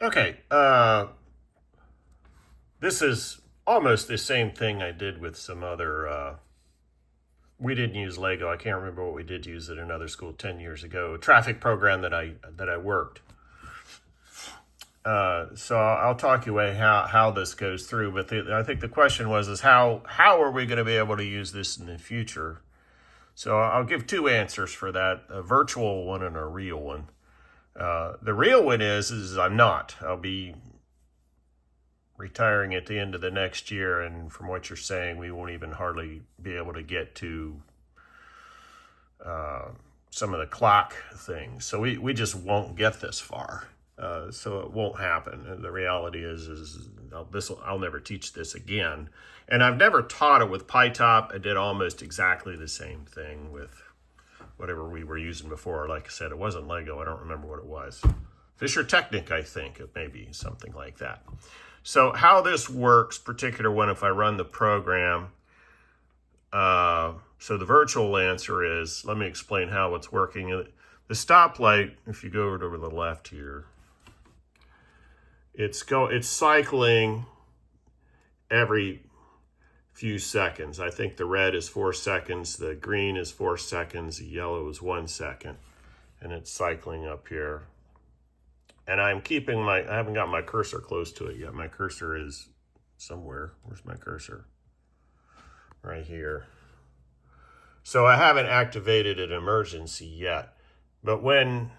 Okay, this is almost the same thing I did with some other. We didn't use Lego. I can't remember what we did use at another school 10 years ago. A traffic program that I worked. So I'll talk you away how this goes through. But I think the question is how are we going to be able to use this in the future? So I'll give two answers for that: a virtual one and a real one. The real one is I'm not. I'll be retiring at the end of the next year, and from what you're saying, we won't even hardly be able to get to some of the clock things. So we just won't get this far. So it won't happen. And the reality is I'll never teach this again. And I've never taught it with PyTop. I did almost exactly the same thing with whatever we were using before. Like I said, it wasn't Lego. I don't remember what it was. Fisher Technic, I think. It may be something like that. So how this works, particular one, if I run the program, so the virtual answer is, let me explain how it's working. The stoplight, if you go over to the left here, it's cycling every few seconds. I think the red is 4 seconds, the green is 4 seconds, the yellow is 1 second, and it's cycling up here. And I'm keeping I haven't got my cursor close to it yet. My cursor is somewhere. Where's my cursor? Right here. So I haven't activated an emergency yet. But when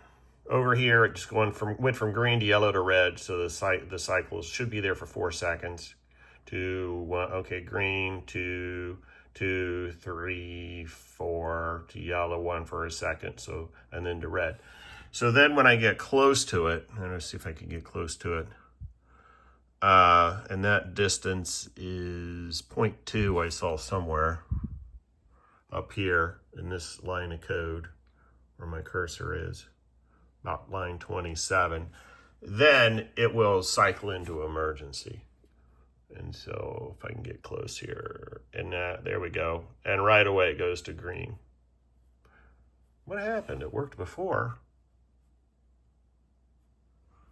over here, it just went from green to yellow to red. So the cycles should be there for 4 seconds. Okay, green, 2, 2, 3, 4, to yellow, 1 for a second. So, and then to red. So then when I get close to it, let's see if I can get close to it. And that distance is 0.2 I saw somewhere up here in this line of code where my cursor is, about line 27. Then it will cycle into emergency. And so if I can get close here, and there we go. And right away it goes to green. What happened? It worked before.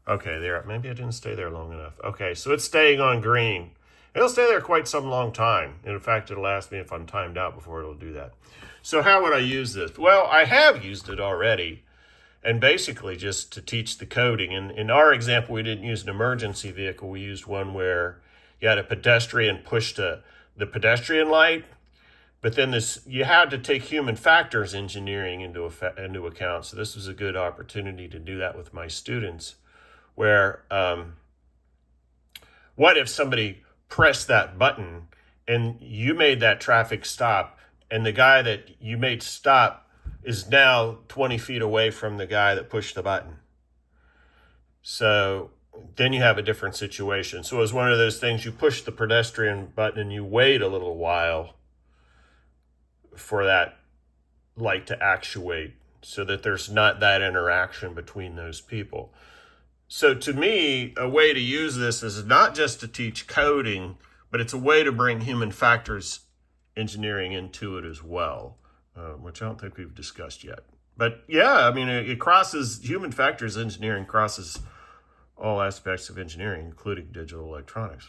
Okay, maybe I didn't stay there long enough. Okay, so it's staying on green. It'll stay there quite some long time. In fact, it'll ask me if I'm timed out before it'll do that. So how would I use this? Well, I have used it already, and basically just to teach the coding. And in our example, we didn't use an emergency vehicle. We used one where you had a pedestrian push the pedestrian light, but then you had to take human factors engineering into account. So this was a good opportunity to do that with my students. Where what if somebody pressed that button and you made that traffic stop, and the guy that you made stop is now 20 feet away from the guy that pushed the button? So then you have a different situation. So it was one of those things, you push the pedestrian button and you wait a little while for that light to actuate so that there's not that interaction between those people. So to me, a way to use this is not just to teach coding, but it's a way to bring human factors engineering into it as well, which I don't think we've discussed yet. But yeah, I mean, human factors engineering crosses all aspects of engineering, including digital electronics.